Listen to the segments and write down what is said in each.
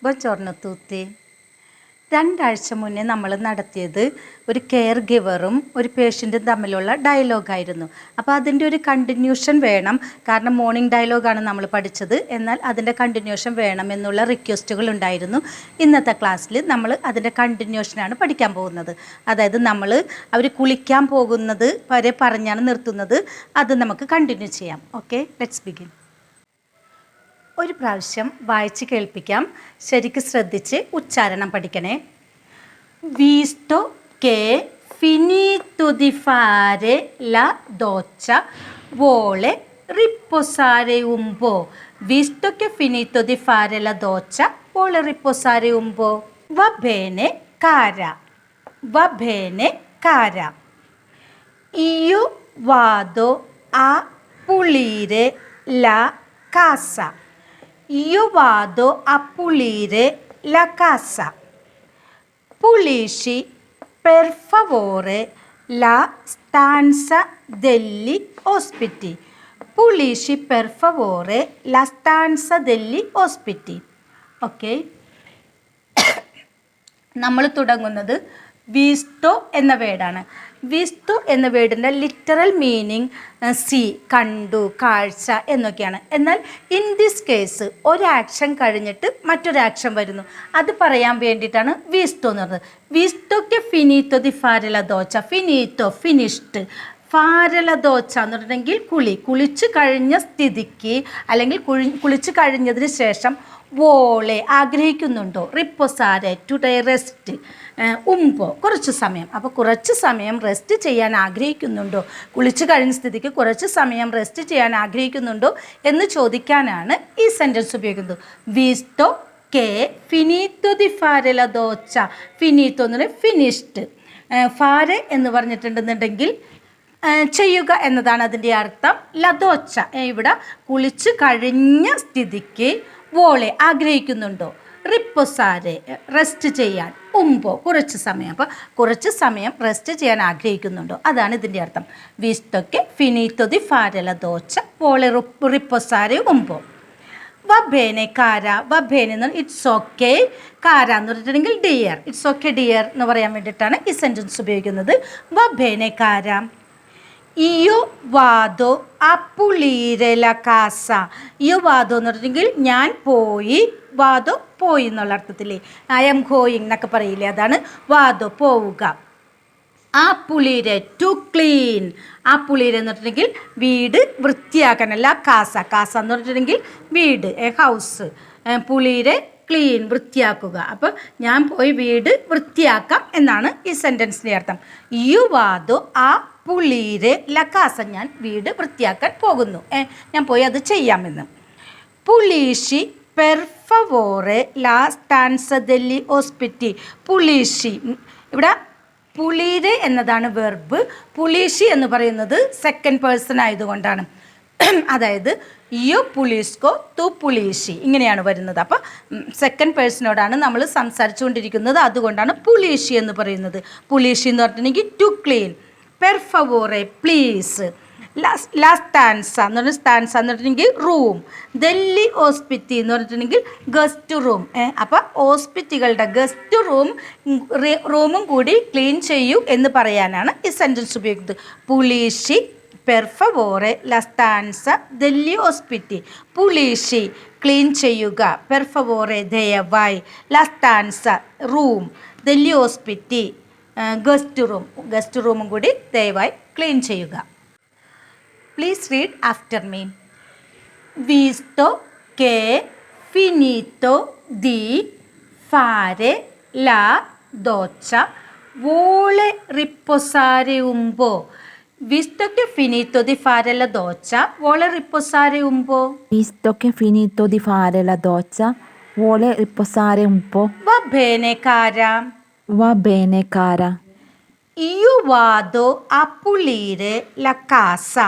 Buongiorno tutti. 2 ആഴ്ച മുന്നേ നമ്മൾ നടത്തിയത് ഒരു കെയർ ഗിവറും ഒരു പേഷ്യൻറ്റും തമ്മിലുള്ള ഡയലോഗായിരുന്നു. അപ്പോൾ അതിൻ്റെ ഒരു കണ്ടിന്യൂഷൻ വേണം. കാരണം മോർണിംഗ് ഡയലോഗാണ് നമ്മൾ പഠിച്ചത്. എന്നാൽ അതിൻ്റെ കണ്ടിന്യൂഷൻ വേണം എന്നുള്ള റിക്വസ്റ്റുകൾ ഉണ്ടായിരുന്നു. ഇന്നത്തെ ക്ലാസ്സിൽ നമ്മൾ അതിൻ്റെ കണ്ടിന്യൂഷനാണ് പഠിക്കാൻ പോകുന്നത്. അതായത് അവർ കുളിക്കാൻ പോകുന്നത് വരെ പറഞ്ഞാണ് നിർത്തുന്നത്. അത് നമുക്ക് കണ്ടിന്യൂ ചെയ്യാം. Okay, let's begin. ഒരു പ്രാവശ്യം വായിച്ച് കേൾപ്പിക്കാം. ശരിക്കും ശ്രദ്ധിച്ച് ഉച്ചാരണം പഠിക്കണേ. Visto che finito di fare la doccia vuole riposare un po'. Visto che finito di fare la doccia vuole riposare un po'. Va bene cara. Va bene cara. Io vado a pulire la casa. Io vado a pulire la casa. Pulisci per favore la stanza degli ospiti. Pulisci per favore la stanza degli ospiti. Ok? നമ്മൾ തുടങ്ങുന്നത് വിസ്റ്റോ എന്ന വേർഡാണ്. വിസ്റ്റോ എന്ന വേർഡിൻ്റെ literal meaning C, കണ്ടു, കാഴ്ച എന്നൊക്കെയാണ്. എന്നാൽ in this case ഒരു ആക്ഷൻ കഴിഞ്ഞിട്ട് മറ്റൊരു ആക്ഷൻ വരുന്നു. അത് പറയാൻ വേണ്ടിയിട്ടാണ് വിസ്റ്റോ എന്ന് പറഞ്ഞത്. വിസ്റ്റോക്ക് ഫിനീത്തോ ദി ഫാരല ദോച്ച. ഫിനീത്തോ ഫിനിഷ്ഡ്. ഫാരല ദോച്ച എന്ന് പറഞ്ഞിട്ടുണ്ടെങ്കിൽ കുളിച്ച് കഴിഞ്ഞ സ്ഥിതിക്ക് അല്ലെങ്കിൽ കുളിച്ച് കഴിഞ്ഞതിന് ശേഷം വോളെ ആഗ്രഹിക്കുന്നുണ്ടോ, റിപ്പോസാരെ ടുഡേ റെസ്റ്റ്, ഉമ്പോ കുറച്ച് സമയം. അപ്പോൾ കുറച്ച് സമയം റെസ്റ്റ് ചെയ്യാൻ ആഗ്രഹിക്കുന്നുണ്ടോ, കുളിച്ച് കഴിഞ്ഞ സ്ഥിതിക്ക് കുറച്ച് സമയം റെസ്റ്റ് ചെയ്യാൻ ആഗ്രഹിക്കുന്നുണ്ടോ എന്ന് ചോദിക്കാനാണ് ഈ സെൻറ്റൻസ് ഉപയോഗിക്കുന്നത്. വിസ്റ്റോ കെ ഫിനീത്തോ ദി ഫാരല ദോച്ച. ഫിനീത്തോ എന്ന് പറഞ്ഞാൽ ഫിനിഷ്ഡ്. ഫാരെ എന്ന് പറഞ്ഞിട്ടുണ്ടെന്നുണ്ടെങ്കിൽ ചെയ്യുക എന്നതാണ് അതിൻ്റെ അർത്ഥം. ലദോച്ച ഇവിടെ കുളിച്ച് കഴിഞ്ഞ സ്ഥിതിക്ക് വോളെ ആഗ്രഹിക്കുന്നുണ്ടോ, റിപ്പോസാരെ റെസ്റ്റ് ചെയ്യാൻ, ഉമ്പോ കുറച്ച് സമയം. അപ്പോൾ കുറച്ച് സമയം റെസ്റ്റ് ചെയ്യാൻ ആഗ്രഹിക്കുന്നുണ്ടോ, അതാണ് ഇതിൻ്റെ അർത്ഥം. വിസ്റ്റോക്കെ ഫിനീത്തോ ദി ഫാരല ദോച്ച വോളെ റിപ്പോസാരെ ഉമ്പോ. വബേനെ കാര. വബേനെ എന്ന് പറഞ്ഞാൽ ഇറ്റ്സ് ഓക്കെ. കാര എന്ന് പറഞ്ഞിട്ടുണ്ടെങ്കിൽ ഡിയർ. ഇറ്റ്സ് ഓക്കെ ഡിയർ എന്ന് പറയാൻ വേണ്ടിയിട്ടാണ് ഈ സെൻറ്റൻസ് ഉപയോഗിക്കുന്നത്. വബേനെ കാര. ഇയോ വാദോ അപ്പുളീരെ ല കാസ. ഇയോ വാദോ എന്ന് പറഞ്ഞിട്ടുണ്ടെങ്കിൽ ഞാൻ പോയി. വാദോ പോയി എന്നുള്ള അർത്ഥത്തില്ലേ, ഐ എം ഗോയിങ് എന്നൊക്കെ പറയില്ലേ, അതാണ് വാദോ പോവുക. ആ പുളീരെ ടു ക്ലീൻ. ആ പുളീരെ എന്ന് പറഞ്ഞിട്ടുണ്ടെങ്കിൽ വീട് വൃത്തിയാക്കാനല്ല. കാസ. കാസ എന്ന് പറഞ്ഞിട്ടുണ്ടെങ്കിൽ വീട്, ഹൗസ്. പുളീരെ ക്ലീൻ വൃത്തിയാക്കുക. അപ്പോൾ ഞാൻ പോയി വീട് വൃത്തിയാക്കാം എന്നാണ് ഈ സെൻറ്റൻസിൻ്റെ അർത്ഥം. യു വാദോ ആ പുളീരെ ലക്കാസ. ഞാൻ വീട് വൃത്തിയാക്കാൻ പോകുന്നു, ഞാൻ പോയി അത് ചെയ്യാമെന്ന്. പുലീഷി പെർ ഫവോറെ ലാ സ്റ്റാൻസ ദെല്ലി ഓസ്പിറ്റി. പുലീഷി ഇവിടെ പുളീരെ എന്നതാണ് വെർബ്. പുലീഷി എന്ന് പറയുന്നത് സെക്കൻഡ് പേഴ്സൺ ആയതുകൊണ്ടാണ്. അതായത് യോ പുലീസ്കോ തു പുലീഷി ഇങ്ങനെയാണ് വരുന്നത്. അപ്പോൾ സെക്കൻഡ് പേഴ്സണോടാണ് നമ്മൾ സംസാരിച്ചു കൊണ്ടിരിക്കുന്നത്. അതുകൊണ്ടാണ് പുലീഷി എന്ന് പറയുന്നത്. പുലീഷി എന്ന് പറഞ്ഞിട്ടുണ്ടെങ്കിൽ ടു ക്ലീൻ. പെർ ഫവോറെ പ്ലീസ്. ലാ സ്റ്റാൻസ എന്ന് പറഞ്ഞാൽ സ്റ്റാൻസ എന്ന് പറഞ്ഞിട്ടുണ്ടെങ്കിൽ റൂം. ദെല്ലി ഹോസ്പിറ്റി എന്ന് പറഞ്ഞിട്ടുണ്ടെങ്കിൽ ഗസ്റ്റ് റൂം. അപ്പോൾ ഹോസ്പിറ്റലുകളുടെ ഗസ്റ്റ് റൂമും കൂടി ക്ലീൻ ചെയ്യൂ എന്ന് പറയാനാണ് ഈ സെൻറ്റൻസ് ഉപയോഗിക്കുന്നത്. പുലീഷി പെർ ഫവോറെ ലാ സ്റ്റാൻസ ദെല്ലി ഹോസ്പിറ്റി. പുലീഷി ക്ലീൻ ചെയ്യുക. പെർ ഫവോറെ ദയവായി. ലാ സ്റ്റാൻസ റൂം. ദെല്ലി ഹോസ്പിറ്റി ഗസ്റ്റ് റൂമും കൂടി ദയവായി ക്ലീൻ ചെയ്യുക. Please read after me. വിസ്റ്റോ കെ ഫിനീത്തോ ദി ഫാരെ ലാ ദോച്ച വോളെ റിപ്പോസാരെ ഉമ്പോ. Visto che è finito di fare la doccia, vuole riposare un po'. Visto che è finito di fare la doccia, vuole riposare un po'. Va bene, cara. Va bene, cara. Io vado a pulire la casa.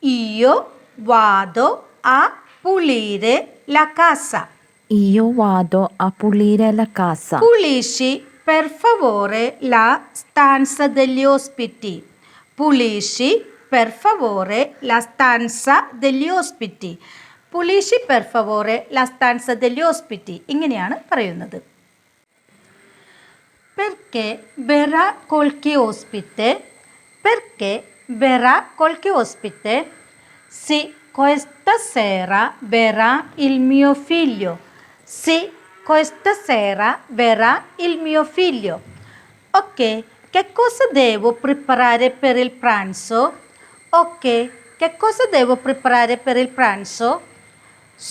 Io vado a pulire la casa. Io vado a pulire la casa. Pulisci per favore la stanza degli ospiti. Pulisci per favore la stanza degli ospiti. പുലിഷി പെർ ഫവോറെ ലാ stanza degli ospiti ഇങ്ങനെയാണ് പറയുന്നത്. Perché verrà qualche ospite? Perché verrà qualche ospite? Sì, questa sera verrà il mio figlio. Sì, questa sera verrà il mio figlio. Ok, che cosa devo preparare per il pranzo? Ok, che cosa devo preparare per il pranzo?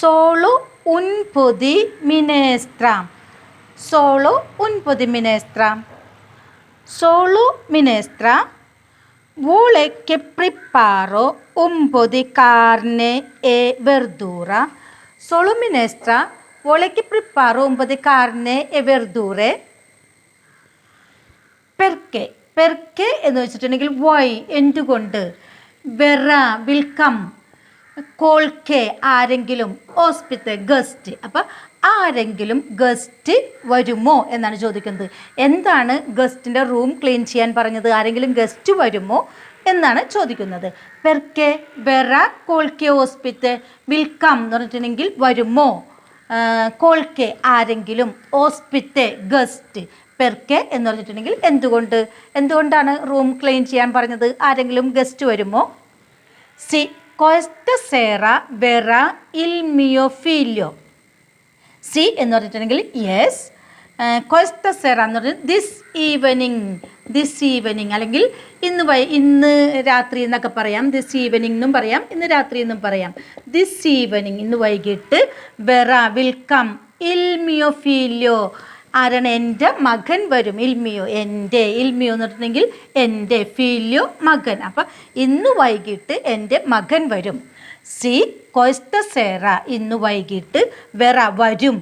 Solo un po' di minestra. Solo un po' di minestra. Solo minestra. Vuole che preparo un po' di carne e verdura. Solo minestra. Vuole che preparo un po' di carne e verdure. പെർക്കെ പെർക്കെ എന്ന് വെച്ചിട്ടുണ്ടെങ്കിൽ Y എന്തുകൊണ്ട്, വെറ വിൽക്കം, കോൾക്കെ ആരെങ്കിലും, hospital guest. അപ്പം ആരെങ്കിലും guest വരുമോ എന്നാണ് ചോദിക്കുന്നത്. എന്താണ് ഗസ്റ്റിൻ്റെ റൂം ക്ലീൻ ചെയ്യാൻ പറഞ്ഞത്? ആരെങ്കിലും ഗസ്റ്റ് വരുമോ എന്നാണ് ചോദിക്കുന്നത്. പെർക്കെ വെറ കോൾക്കെ ഹോസ്പിറ്റൽ, വിൽക്കം എന്ന് പറഞ്ഞിട്ടുണ്ടെങ്കിൽ വരുമോ, കോൾക്കെ ആരെങ്കിലും, ഹോസ്പിറ്റൽ ഗസ്റ്റ്. പെർക്കെ എന്ന് പറഞ്ഞിട്ടുണ്ടെങ്കിൽ എന്തുകൊണ്ട്, എന്തുകൊണ്ടാണ് റൂം ക്ലീൻ ചെയ്യാൻ പറഞ്ഞത്? ആരെങ്കിലും ഗസ്റ്റ് വരുമോ? C questa sera verrà il mio figlio. C എന്ന് പറഞ്ഞിട്ടുണ്ടെങ്കിൽ യെസ്, questa sera എന്ന് പറഞ്ഞാൽ ദിസ് ഈവനിങ് അല്ലെങ്കിൽ ഇന്ന് രാത്രി എന്നൊക്കെ പറയാം. ദിസ് ഈവനിങ് എന്നും പറയാം, ഇന്ന് രാത്രി എന്നും പറയാം. ദിസ് ഈവനിങ് ഇന്ന് വൈകിട്ട്, വെറ വിൽക്കം, ഇൽ മിയോ ഫീലിയോ ആരാണ്? എൻ്റെ മകൻ വരും. ഇൽമിയോ എൻ്റെ, ഇൽമിയോ എന്ന് പറഞ്ഞിട്ടുണ്ടെങ്കിൽ എൻ്റെ, ഫീലിയോ മകൻ. അപ്പം ഇന്ന് വൈകിട്ട് എൻ്റെ മകൻ വരും. സി questa sera ഇന്ന് വൈകിട്ട്, വെറ വരും,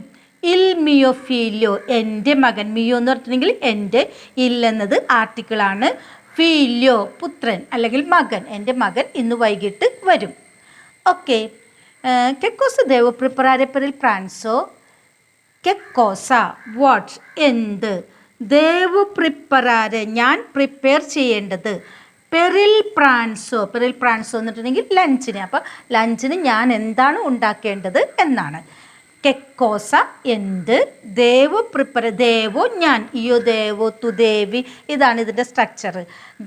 ഇൽ മിയോ ഫീലിയോ എൻ്റെ മകൻ. മിയോ എന്ന് പറഞ്ഞിട്ടുണ്ടെങ്കിൽ എൻ്റെ, ഇൽ എന്നത് ആർട്ടിക്കിളാണ്, ഫീലിയോ പുത്രൻ അല്ലെങ്കിൽ മകൻ, എൻ്റെ മകൻ ഇന്ന് വൈകിട്ട് വരും. Okay, che cosa devo preparare per il pranzo? Che cosa, what, എന്ത്, devo preparare ഞാൻ പ്രിപ്പയർ ചെയ്യേണ്ടത്, പെറിൽ പ്രാൻസോ എന്നിട്ടുണ്ടെങ്കിൽ ലഞ്ചിന്. അപ്പോൾ ലഞ്ചിന് ഞാൻ എന്താണ് ഉണ്ടാക്കേണ്ടത് എന്നാണ്. കെക്കോസ എന്ത്, ദേവോ പ്രിപ്പയർ ദേവോ ഞാൻ, ഇയോ ദേവോ തു ദേവി, ഇതാണ് ഇതിൻ്റെ സ്ട്രക്ചർ.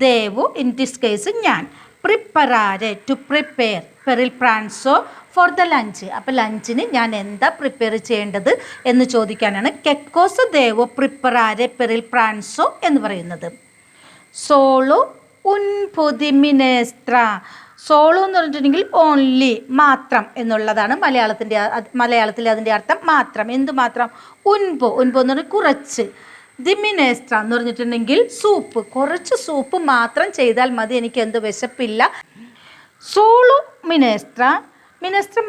ദേവോ ഇൻ ദിസ് കേസ് ഞാൻ, പ്രിപ്പറാരെ ടു പ്രിപ്പയർ, പെറിൽ പ്രാൻസോ ഫോർ ദ ലഞ്ച്. അപ്പോൾ ലഞ്ചിന് ഞാൻ എന്താ പ്രിപ്പയർ ചെയ്യേണ്ടത് എന്ന് ചോദിക്കാനാണ് കെക്കോസ ദേവോ പ്രിപ്പറാരെ പെറിൽ പ്രാൻസോ എന്ന് പറയുന്നത്. സോളോ ഉൻ പൊതി മിനേസ്ത്ര. സോളോ എന്ന് പറഞ്ഞിട്ടുണ്ടെങ്കിൽ ഓൺലി, മാത്രം എന്നുള്ളതാണ് മലയാളത്തിൽ അതിൻ്റെ അർത്ഥം മാത്രം. എന്ത് മാത്രം? ഉൻപോ എന്ന് പറഞ്ഞാൽ കുറച്ച്. ദി മിനേസ്ത്ര എന്ന് പറഞ്ഞിട്ടുണ്ടെങ്കിൽ സൂപ്പ്, കുറച്ച് സൂപ്പ് മാത്രം ചെയ്താൽ മതി, എനിക്ക് എന്ത് വിശപ്പില്ല. സോളോ മിനേസ്ത്ര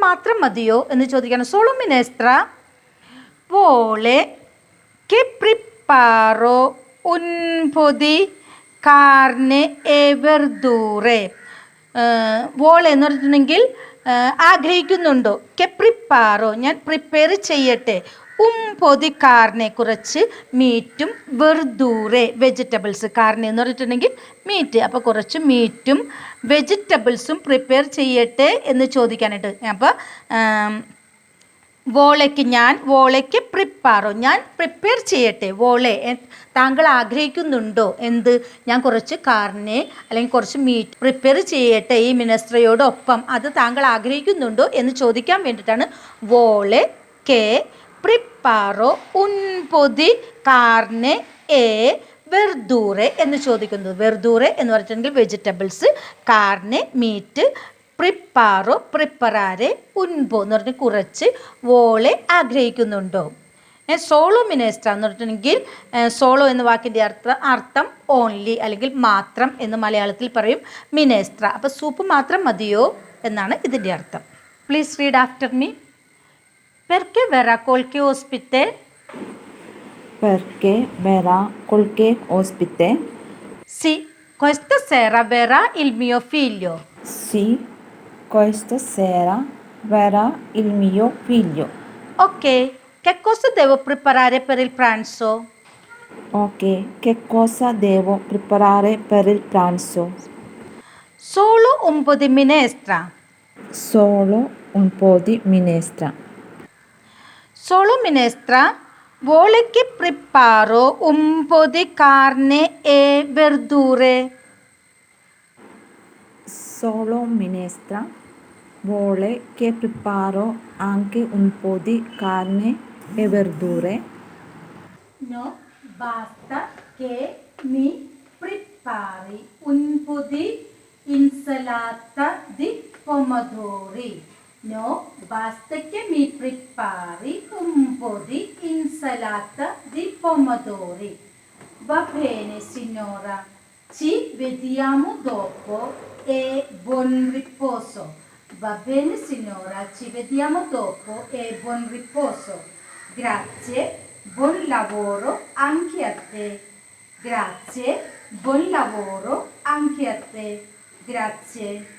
മാത്രം മതിയോ എന്ന് ചോദിക്കണം. സോളോ മിനേസ്ത്ര വോളെ കെ പ്രിപ്പാറോ ഉൻ പൊതി കാർനെ എ വെർദൂറെ. വോളെ എന്ന് പറഞ്ഞിട്ടുണ്ടെങ്കിൽ ആഗ്രഹിക്കുന്നുണ്ടോ, കെ പ്രിപ്പാറോ ഞാൻ പ്രിപ്പയർ ചെയ്യട്ടെ, പൊതി കാർനെ കുറച്ച് മീറ്റും, വെർദൂറെ വെജിറ്റബിൾസ്, കാർനെ എന്ന് പറഞ്ഞിട്ടുണ്ടെങ്കിൽ മീറ്റ്, അപ്പോൾ കുറച്ച് മീറ്റും വെജിറ്റബിൾസും പ്രിപ്പയർ ചെയ്യട്ടെ എന്ന് ചോദിക്കാനായിട്ട്. അപ്പോൾ വോളയ്ക്ക് പ്രിപ്പാറോ ഞാൻ പ്രിപ്പയർ ചെയ്യട്ടെ. വോളെ താങ്കൾ ആഗ്രഹിക്കുന്നുണ്ടോ, എന്ത്, ഞാൻ കുറച്ച് കാർനെ അല്ലെങ്കിൽ കുറച്ച് മീറ്റ് പ്രിപ്പയർ ചെയ്യട്ടെ ഈ മിനസ്ട്രയോടൊപ്പം, അത് താങ്കൾ ആഗ്രഹിക്കുന്നുണ്ടോ എന്ന് ചോദിക്കാൻ വേണ്ടിയിട്ടാണ് വോളെ കെ പ്രിപ്പാറോ ഉൻ പൊതി കാർനെ എ വെർദൂറെ എന്ന് ചോദിക്കുന്നത്. വെർദൂറെ എന്ന് പറഞ്ഞിട്ടുണ്ടെങ്കിൽ വെജിറ്റബിൾസ്, കാർനെ മീറ്റ്, പ്രിപ്പാറോ പ്രിപ്പറാരെ, ഉൻപോ എന്ന് പറഞ്ഞാൽ കുറച്ച്, വോളെ ആഗ്രഹിക്കുന്നുണ്ടോ. സോളോ മിനേസ്ട്ര എന്ന് പറഞ്ഞിട്ടുണ്ടെങ്കിൽ സോളോ എന്ന വാക്കിൻ്റെ അർത്ഥം ഓൺലി അല്ലെങ്കിൽ മാത്രം എന്ന് മലയാളത്തിൽ പറയും. മിനേസ്ട്ര അപ്പോൾ സൂപ്പ് മാത്രം മതിയോ എന്നാണ് ഇതിൻ്റെ അർത്ഥം. Please read after me. പെർക്കെ വെറ കൊൽക്കെ ഹോസ്പിറ്റെ. Perché verrà qualche ospite? Sì, questa sera verrà il mio figlio. Sì, questa sera verrà il mio figlio. Ok, che cosa devo preparare per il pranzo? Ok, che cosa devo preparare per il pranzo? Solo un po' di minestra. Solo un po' di minestra. Solo minestra? Vuole che preparo un po' di carne e verdure? Solo minestra. Vuole che preparo anche un po' di carne e verdure? No, basta che mi prepari un po' di insalata di pomodori. No, basta che mi prepari un po' di insalata di pomodori. Va bene, signora. Ci vediamo dopo e buon riposo. Va bene, signora. Ci vediamo dopo e buon riposo. Grazie. Buon lavoro anche a te. Grazie. Buon lavoro anche a te. Grazie.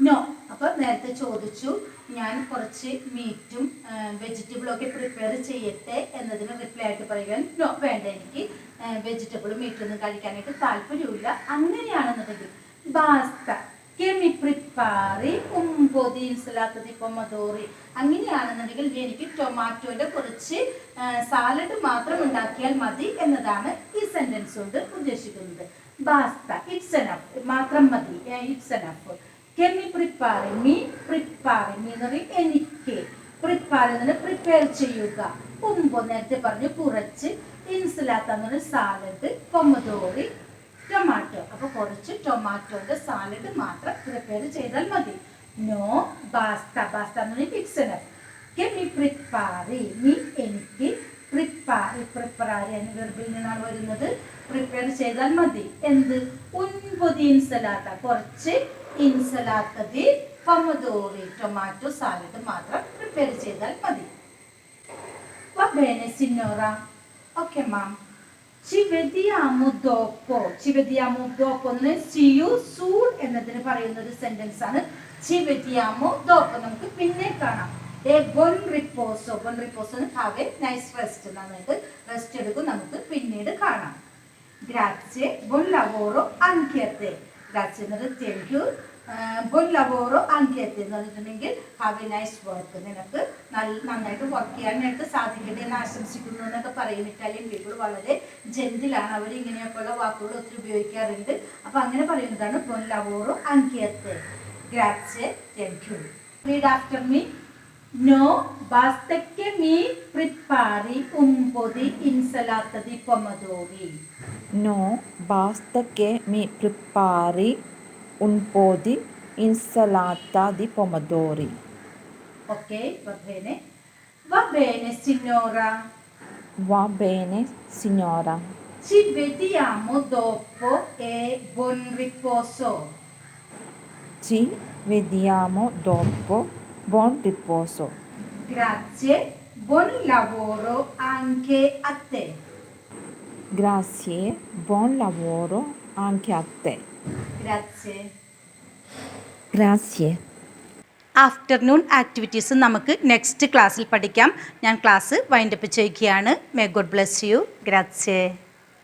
No അപ്പോൾ നേരത്തെ ചോദിച്ചു ഞാൻ കുറച്ച് മീറ്റും വെജിറ്റബിളും ഒക്കെ prepare ചെയ്യട്ടെ എന്നതിന് reply ആയിട്ട് പറയുവാൻ നോ വേണ്ട എനിക്ക് വെജിറ്റബിളും മീറ്റൊന്നും കഴിക്കാനായിട്ട് താല്പര്യമില്ല അങ്ങനെയാണെന്നുണ്ടെങ്കിൽ ബാസ്ത che mi prepari un po' di insalata di pomodori അങ്ങനെയാണെന്നുണ്ടെങ്കിൽ എനിക്ക് ടൊമാറ്റോയുടെ കുറച്ച് സാലഡ് മാത്രം ഉണ്ടാക്കിയാൽ മതി എന്നതാണ് ഈ സെന്റൻസ് കൊണ്ട് ഉദ്ദേശിക്കുന്നത് ബാസ്ത ഇറ്റ്സ് എനഫ് മാത്രം മതി it's enough che mi prepari mi എന്ന് പറയും എനിക്ക് പ്രിപ്പയർ എന്ന് പ്രിപ്പയർ ചെയ്യുക മുമ്പ് നേരത്തെ പറഞ്ഞു കുറച്ച് ഇൻസലാത്ത എന്ന് പറഞ്ഞ സാലഡ് പൊമദോറി ടൊമാറ്റോ അപ്പോൾ കുറച്ച് ടൊമാറ്റോയുടെ സാലഡ് മാത്രം പ്രിപ്പയർ ചെയ്താൽ മതി നോ ബാസ്ത എന്ന് പറഞ്ഞാൽ it's enough che mi prepari നീ എനിക്ക് പ്രിപ്പറാരി എന്ന വെർബിൽ നിന്നാണ് വരുന്നത് പ്രിപ്പയർ ചെയ്താൽ മതി എന്ത് un po' di insalata കുറച്ച് ഇൻസലാത്ത ദി പൊമദോറി ടൊമാറ്റോ സാലഡ് മാത്രം പ്രിപ്പയർ ചെയ്താൽ മതി va bene signora okay ma'am ci vediamo dopo എന്ന് see you soon എന്നതിന് പറയുന്ന ഒരു സെന്റൻസ് ആണ് ci vediamo dopo നമുക്ക് പിന്നെ കാണാം buon riposo have a nice rest നന്നായിട്ട് റെസ്റ്റ് എടുക്കും നമുക്ക് പിന്നീട് കാണാം grazie buon lavoro anche a te grazie എന്നത് thank you buon lavoro anche a te എന്ന് പറഞ്ഞിട്ടുണ്ടെങ്കിൽ have a nice work നിനക്ക് നന്നായിട്ട് വർക്ക് ചെയ്യാനായിട്ട് സാധിക്കട്ടെ എന്ന് ആശംസിക്കുന്നു എന്നൊക്കെ പറയും ഇറ്റാലിയൻ പീപ്പിൾ വളരെ ജെന്റിലാണ് അവർ ഇങ്ങനെയൊക്കെയുള്ള വാക്കുകൾ ഒത്തിരി ഉപയോഗിക്കാറുണ്ട് അപ്പൊ അങ്ങനെ പറയുന്നതാണ് buon lavoro anche a te grazie thank you read after me no basta che mi prepari un po' di insalata di pomodori No, basta che mi prepari un po' di insalata di pomodori. Ok, va bene signora Va bene, signora. ci vediamo dopo e buon riposo Ci vediamo dopo. Buon riposo. grazie buon lavoro anche a te Grazie, buon lavoro anche a te. Grazie. Afternoon activities നമുക്ക് next ക്ലാസ്സിൽ പഠിക്കാം ഞാൻ class wind up ചെയ്യുകയാണ് may God bless you ഗ്രാറ്റ്സേ